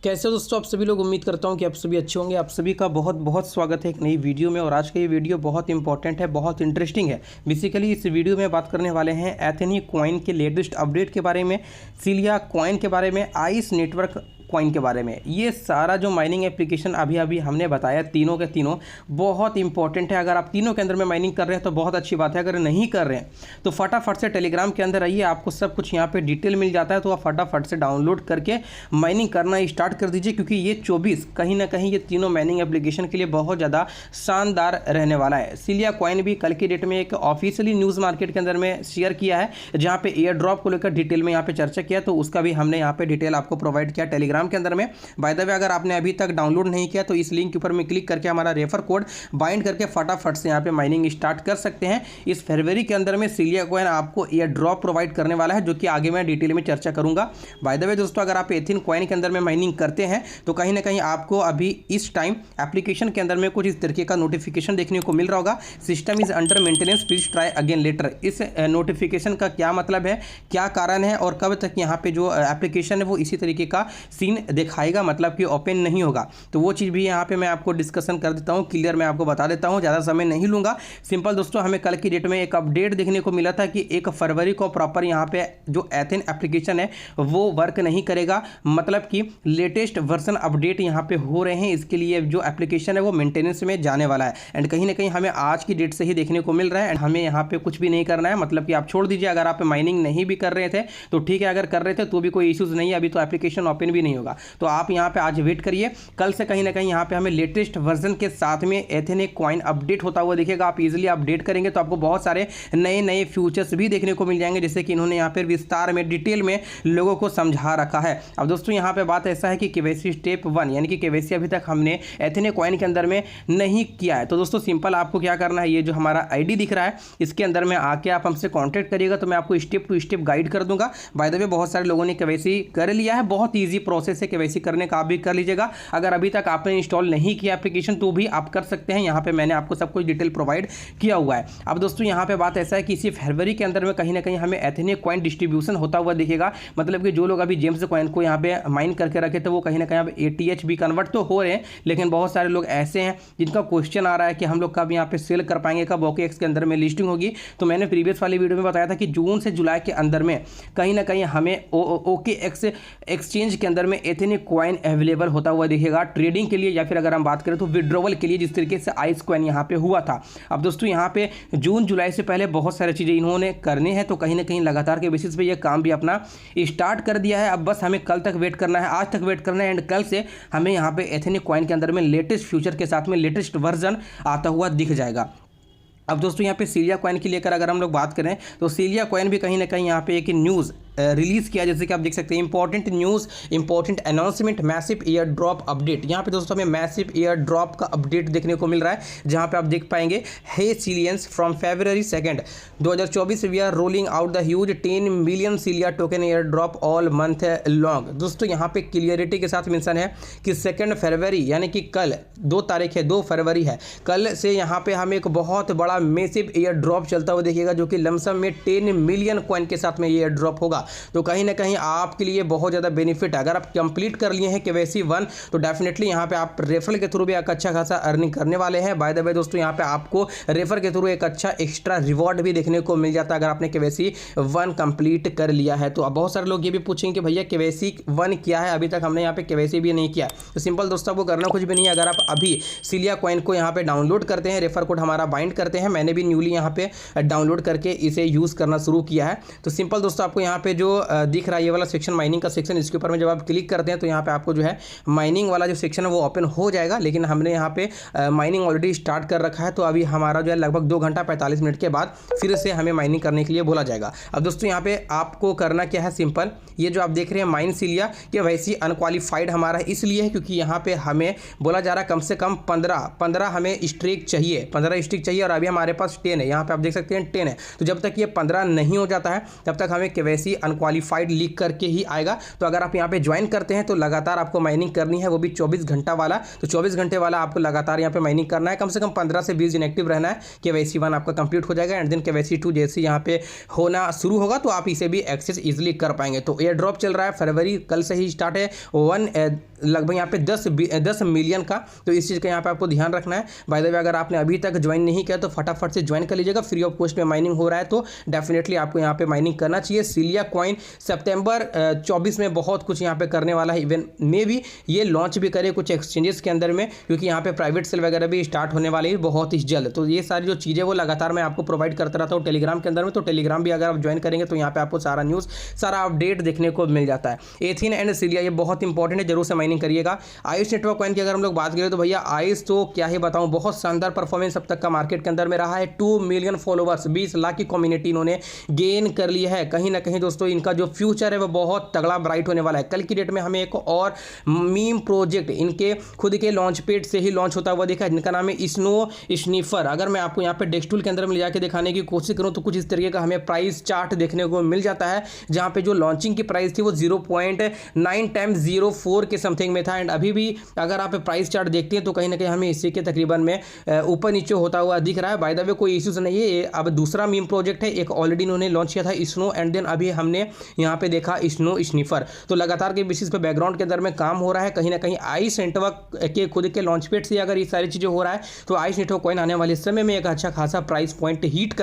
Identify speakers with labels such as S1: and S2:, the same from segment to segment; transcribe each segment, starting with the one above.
S1: कैसे हो दोस्तों, आप सभी लोग। उम्मीद करता हूं कि आप सभी अच्छे होंगे। आप सभी का बहुत बहुत स्वागत है एक नई वीडियो में। और आज का ये वीडियो बहुत इंपॉर्टेंट है, बहुत इंटरेस्टिंग है। बेसिकली इस वीडियो में बात करने वाले हैं एथेनी कॉइन के लेटेस्ट अपडेट के बारे में, सिलिया कॉइन के बारे में, आइस नेटवर्क कॉइन के बारे में। ये सारा जो माइनिंग एप्लीकेशन अभी अभी हमने बताया, तीनों के तीनों बहुत इंपॉर्टेंट है। अगर आप तीनों के अंदर में माइनिंग कर रहे हैं तो बहुत अच्छी बात है। अगर नहीं कर रहे हैं तो फटाफट से टेलीग्राम के अंदर आइए, आपको सब कुछ यहाँ पे डिटेल मिल जाता है। तो आप फटाफट से डाउनलोड करके माइनिंग करना स्टार्ट कर दीजिए, क्योंकि ये 24 कहीं ना कहीं ये तीनों माइनिंग एप्लीकेशन के लिए बहुत ज़्यादा शानदार रहने वाला है। सिलिया कॉइन भी कल की डेट में एक ऑफिशियली न्यूज़ मार्केट के अंदर में शेयर किया है, जहाँ पे एयर ड्रॉप को लेकर डिटेल में यहाँ पे चर्चा किया। तो उसका भी हमने यहाँ पे डिटेल आपको प्रोवाइड किया टेलीग्राम के अंदर में। बाय द वे, अगर आपने अभी तक डाउनलोड नहीं किया तो इस लिंक के ऊपर में क्लिक करके हमारा रेफर कोड बाइंड करके फटाफट से यहाँ पे माइनिंग स्टार्ट कर सकते हैं। इस फरवरी के अंदर में सिलिया कॉइन आपको एयर ड्रॉप प्रोवाइड करने वाला है, जो कि आगे मैं डिटेल में चर्चा करूंगा। बाय द वे दोस्तों, अगर आप एथेन कॉइन के अंदर में माइनिंग करते हैं तो कहीं ना कहीं आपको अभी इस टाइम एप्लीकेशन के अंदर में कुछ इस तरीके का नोटिफिकेशन देखने को मिल रहा होगा, system is under maintenance, please try again later. इस नोटिफिकेशन का क्या मतलब है, क्या कारण है और कब तक यहाँ पे जो एप्लीकेशन है वो इसी तरीके का सीन दिखाएगा, मतलब कि ओपन नहीं होगा। तो वो चीज़ भी यहाँ पे मैं आपको डिस्कशन कर देता हूँ, क्लियर मैं आपको बता देता हूँ, ज़्यादा समय नहीं लूँगा। सिंपल दोस्तों, हमें कल की डेट में एक अपडेट देखने को मिला था कि 1 फरवरी को प्रॉपर यहाँ पे जो एथेन एप्लीकेशन है वो वर्क नहीं करेगा, मतलब कि लेटेस्ट वर्जन अपडेट यहाँ पे हो रहे हैं। इसके लिए जो एप्लीकेशन है वो मेंटेनेंस में जाने वाला है। एंड कहीं ना कहीं हमें आज की डेट से ही देखने को मिल रहा है। एंड हमें यहाँ पे कुछ भी नहीं करना है, मतलब कि आप छोड़ दीजिए। अगर आप माइनिंग नहीं भी कर रहे थे तो ठीक है, अगर कर रहे थे तो भी कोई इश्यूज नहीं है, अभी तो एप्लीकेशन ओपन भी नहीं होगा। तो आप यहाँ पे आज वेट करिए, कल से कहीं ना कहीं यहाँ पे हमें लेटेस्ट वर्जन के साथ में एथेन कॉइन अपडेट होता हुआ दिखेगा। आप इजीली अपडेट करेंगे तो आपको बहुत सारे नए नए फ्यूचर्स भी देखने को मिल जाएंगे, जैसे कि इन्होंने यहाँ पे विस्तार में डिटेल में लोगों को समझा रखा है। अब दोस्तों यहाँ पे बात ऐसा है कि केवाईसी स्टेप 1 यानी कि केवाईसी अभी तक हमने एथेन कॉइन के अंदर में नहीं किया है। तो दोस्तों सिंपल आपको क्या करना है, ये जो हमारा आईडी दिख रहा है इसके अंदर में आके आप हमसे कांटेक्ट करिएगा, तो मैं आपको स्टेप टू स्टेप गाइड कर दूंगा। बाय द वे, बहुत सारे लोगों ने केवाईसी कर लिया है, बहुत ईजी प्रोसेस है केवाईसी करने का, आप भी कर लीजिएगा। अगर अभी तक आपने इंस्टॉल नहीं किया एप्लीकेशन तो भी आप कर सकते हैं, यहाँ पे मैंने आपको सब कुछ डिटेल प्रोवाइड किया हुआ है। अब दोस्तों यहाँ पे बात ऐसा है कि इसी फरवरी के अंदर में कहीं ना कहीं हमें एथेन कॉइन डिस्ट्रीब्यूशन होता हुआ दिखेगा, मतलब कि जो लोग अभी जेम्स कॉइन को यहाँ पे माइन करके रखे थे वो कहीं ना कहीं अब ATH भी कन्वर्ट तो हो रहे हैं, लेकिन बहुत सारे लोग ऐसे हैं जिनका क्वेश्चन आ रहा है कि हम लोग कब यहाँ पे सेल कर पाएंगे, कब OKX के अंदर में लिस्टिंग होगी। तो मैंने प्रीवियस वाली वीडियो में बताया था कि जून से जुलाई के अंदर में कहीं ना कहीं हमें OKX एक्सचेंज के अंदर में एथेन कॉइन अवेलेबल होता हुआ दिखेगा ट्रेडिंग के लिए, या फिर अगर हम बात करें तो विड्रॉवल के लिए, जिस तरीके से आइस कॉइन यहाँ पे हुआ था। अब दोस्तों यहाँ पे जून जुलाई से पहले बहुत सारी चीज़ें इन्होंने करनी है, तो कहीं ना कहीं लगातार के बेसिस पे ये काम भी अपना स्टार्ट कर दिया है। अब बस हमें कल तक वेट करना है, आज तक वेट करना है, एंड कल से हमें यहाँ पे एथेन कॉइन के अंदर में लेटेस्ट फ्यूचर के साथ में लेटेस्ट वर्जन आता हुआ दिख जाएगा। अब दोस्तों यहाँ पे सिलिया कॉइन की लेकर अगर हम लोग बात करें तो सिलिया कॉइन भी कहीं ना कहीं यहाँ पे एक न्यूज़ रिलीज किया, जैसे कि आप देख सकते हैं, important news, important announcement, massive air drop update. यहाँ पे दोस्तों हमें मैसिव एयर ड्रॉप का अपडेट देखने को मिल रहा है, जहाँ पे आप देख पाएंगे, hey Cilians, from February 2 2024 we are rolling out the huge 10 million Cilia token airdrop all month long. दोस्तों यहाँ पे क्लियरिटी के साथ मेंशन है कि 2 फरवरी यानी कि कल 2 तारीख है, 2 फरवरी है, कल से यहाँ पे हमें एक बहुत बड़ा मैसिव एयर ड्रॉप चलता हुआ देखिएगा, जो कि लमसम में 10 मिलियन कॉइन के साथ में ये एयर ड्रॉप होगा। तो कहीं ना कहीं आपके लिए बहुत ज़्यादा बेनिफिट है। अगर आप कंप्लीट कर लिए हैं केवाईसी 1 तो डेफिनेटली यहाँ पे आप रेफरल के थ्रू भी एक अच्छा खासा अर्निंग करने वाले हैं। बाय द वे दोस्तों, यहाँ पे आपको रेफर के थ्रू एक अच्छा एक्स्ट्रा रिवॉर्ड भी देखने को मिल जाता है अगर आपने केवाईसी 1 कंप्लीट कर लिया है। तो अब बहुत सारे लोग ये भी पूछेंगे कि भैया केवाईसी 1 क्या है, अभी तक हमने यहाँ पे केवाईसी भी नहीं किया। तो सिंपल दोस्तों, आपको करना कुछ भी नहीं है। अगर आप अभी सिलिया कॉइन को यहाँ पे डाउनलोड करते हैं, रेफर कोड हमारा बाइंड करते हैं, मैंने भी न्यूली यहाँ पे डाउनलोड करके इसे यूज़ करना शुरू किया है। तो सिंपल दोस्तों, आपको यहाँ पे जो दिख रहा है ये वाला सेक्शन, माइनिंग का सेक्शन, इसके ऊपर में जब आप क्लिक करते हैं तो यहाँ पे आपको जो है माइनिंग वाला जो सेक्शन है वो ओपन हो जाएगा। लेकिन हमने यहाँ पे माइनिंग ऑलरेडी स्टार्ट कर रखा है, तो अभी हमारा जो है लगभग 2 घंटा 45 मिनट के बाद फिर से हमें माइनिंग करने के लिए बोला जाएगा। अब दोस्तों यहाँ पे आपको करना क्या है, सिंपल, ये जो आप देख रहे हैं माइन सिलिया, कि वैसे अनक्वालिफाइड हमारा इसलिए है क्योंकि यहाँ पे हमें बोला जा रहा है कम से कम 15 हमें स्ट्रिक चाहिए, 15 स्ट्रिक चाहिए, और अभी हमारे पास 10 है। यहाँ पे आप देख सकते हैं 10 है। तो जब तक ये 15 नहीं हो जाता है तब तक हमें केवाईसी अनक्वालिफाइड लीक करके ही आएगा। तो अगर आप यहाँ पे ज्वाइन करते हैं तो लगातार आपको माइनिंग करनी है, वो भी 24 घंटा वाला। तो 24 घंटे वाला आपको लगातार यहाँ पे माइनिंग करना है, कम से कम 15 से 20 दिन एक्टिव रहना है। KYC 1 आपका कंप्लीट हो जाएगा एंड देन KYC 2 जैसे यहाँ पे होना शुरू होगा तो आप इसे भी एक्सेस इजिली कर पाएंगे। तो एयर ड्रॉप चल रहा है, फरवरी कल से ही स्टार्ट है, लगभग यहाँ पे 10 मिलियन का। तो इस चीज़ का यहाँ पे आपको ध्यान रखना है। बाय द वे अगर आपने अभी तक ज्वाइन नहीं किया तो फटाफट से ज्वाइन कर लीजिएगा, फ्री ऑफ कॉस्ट में माइनिंग हो रहा है, तो डेफिनेटली आपको यहाँ पे माइनिंग करना चाहिए। सिलिया कॉइन सितंबर 24 में बहुत कुछ यहाँ पे करने वाला है, इवन में भी ये लॉन्च भी करे कुछ एक्सचेंजेस के अंदर में, क्योंकि यहाँ पे प्राइवेट सेल वगैरह भी स्टार्ट होने वाले हैं बहुत ही जल्द। तो ये सारी जो चीज़ें वो लगातार मैं आपको प्रोवाइड करता रहता हूँ टेलीग्राम के अंदर में। तो टेलीग्राम भी अगर आप ज्वाइन करेंगे तो यहाँ पे आपको सारा न्यूज़, सारा अपडेट देखने को मिल जाता है। एथीन एंड सिलिया ये बहुत इंपॉर्टेंट है, जरूर से माइनिंग करिएगा। आयुष नेटवर्क कॉइन की अगर हम लोग बात करें तो भैया आयुष तो क्या ही बताऊं, बहुत शानदार परफॉर्मेंस अब तक का मार्केट के अंदर में रहा है। 2 मिलियन फॉलोवर्स, 20 लाख की कम्युनिटी इन्होंने गेन कर ली है। कहीं ना कहीं दोस्तों इनका जो फ्यूचर है वो बहुत तगड़ा ब्राइट होने वाला है। कल की डेट में हमें एक और मीम प्रोजेक्ट इनके खुद के लॉन्च पेड से ही लॉन्च होता हुआ देखा है, जिनका नाम है स्नो स्नीफर। अगर मैं आपको यहाँ पे डेस्कटूल के अंदर में ले जाकर दिखाने की कोशिश करूँ तो कुछ इस तरीके का हमें प्राइस चार्ट देखने को मिल जाता है, जहाँ पे जो लॉन्चिंग की प्राइस थी वो 0.9 टाइम्स 04 के समथिंग में था। एंड अभी भी अगर आप प्राइस चार्ट देखते हैं तो कहीं ना कहीं हमें इसी के तकरीबन में ऊपर नीचे होता हुआ दिख रहा है। बाय द वे कोई इश्यूज नहीं है, ये अब दूसरा मीम प्रोजेक्ट है, एक ऑलरेडी इन्होंने लॉन्च किया था स्नो, एंड देन अभी हमने यहाँ पे देखा स्नो स्नीफर। तो लगातार के बेसिस पे बैकग्राउंड के अंदर में काम हो रहा है। कहीं ना कहीं आइस नेटवर्क के खुद के लॉन्च पेड से अगर ये सारी चीज़ें हो रहा है तो आइस नेटवर्क कॉइन आने वाले समय में एक अच्छा खासा प्राइस पॉइंट हीट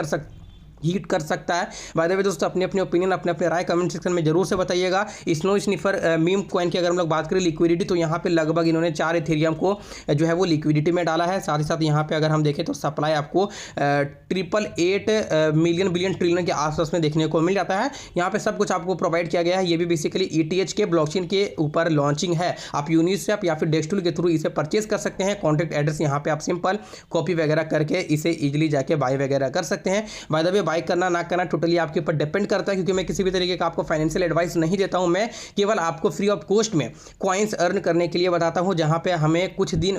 S1: कर सकता है। बाय द वे दोस्तों अपने अपने ओपिनियन, अपने अपने राय कमेंट सेक्शन में जरूर से बताइएगा। स्नो स्नीफर मीम कॉइन की अगर हम लोग बात करें लिक्विडिटी, तो यहाँ पे लगभग इन्होंने 4 इथेरियम को जो है वो लिक्विडिटी में डाला है। साथ ही साथ यहाँ पे अगर हम देखें तो सप्लाई आपको 888 मिलियन बिलियन ट्रिलियन के आसपास में देखने को मिल जाता है। यहाँ पे सब कुछ आपको प्रोवाइड किया गया है। ये भी बेसिकली ETH के ब्लॉकचेन के ऊपर लॉन्चिंग है। आप यूनिस्वैप या फिर डेस्कटूल के थ्रू इसे परचेज कर सकते हैं। कॉन्टैक्ट एड्रेस यहाँ पे आप सिंपल कॉपी वगैरह करके इसे इजिली जाके बाय वगैरह कर सकते हैं। बाय द वे बाय करना ना करना टोटली आपके ऊपर डिपेंड करता है, क्योंकि मैं किसी भी तरीके का आपको फाइनेंशियल एडवाइस नहीं देता हूं। मैं केवल आपको फ्री ऑफ कॉस्ट में कॉइन्स अर्न करने के लिए बताता हूं, जहां पे हमें कुछ दिन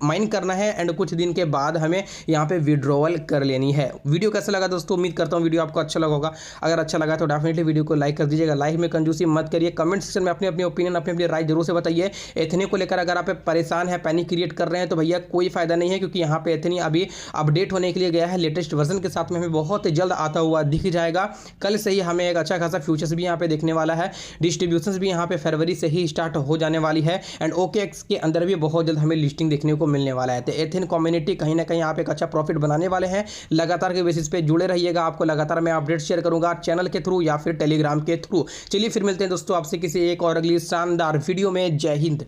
S1: माइन करना है एंड कुछ दिन के बाद हमें यहां पे विड्रॉवल कर लेनी है। वीडियो कैसा लगा दोस्तों, उम्मीद करता हूं वीडियो आपको अच्छा लगा होगा। अगर अच्छा लगा तो डेफिनेटली वीडियो को लाइक कर दीजिएगा। लाइक में कंजूसी मत करिए। कमेंट सेक्शन में अपने अपने ओपिनियन, अपने अपनी राय जरूर से बताइए। एथनी को लेकर अगर आप परेशान है, पैनिक क्रिएट कर रहे हैं तो भैया कोई फायदा नहीं है, क्योंकि यहाँ पे एथनी अभी अपडेट होने के लिए गया है। लेटेस्ट वर्जन के साथ में हमें बहुत जल्द आता हुआ दिख जाएगा। कल से ही हमें एक अच्छा खासा फ्यूचर्स भी यहाँ पे देखने वाला है। डिस्ट्रीब्यूशंस भी यहाँ पे फरवरी से ही स्टार्ट हो जाने वाली है एंड OKX के अंदर भी बहुत जल्द हमें लिस्टिंग देखने को मिलने वाला है। तो एथेन कम्युनिटी कहीं ना कहीं आप एक अच्छा प्रॉफिट बनाने वाले हैं। लगातार के बेसिस पे जुड़े रहिएगा, आपको लगातार मैं अपडेट शेयर करूंगा चैनल के थ्रू या फिर टेलीग्राम के थ्रू। चलिए फिर मिलते हैं दोस्तों आपसे किसी एक और अगली शानदार वीडियो में। जय हिंद।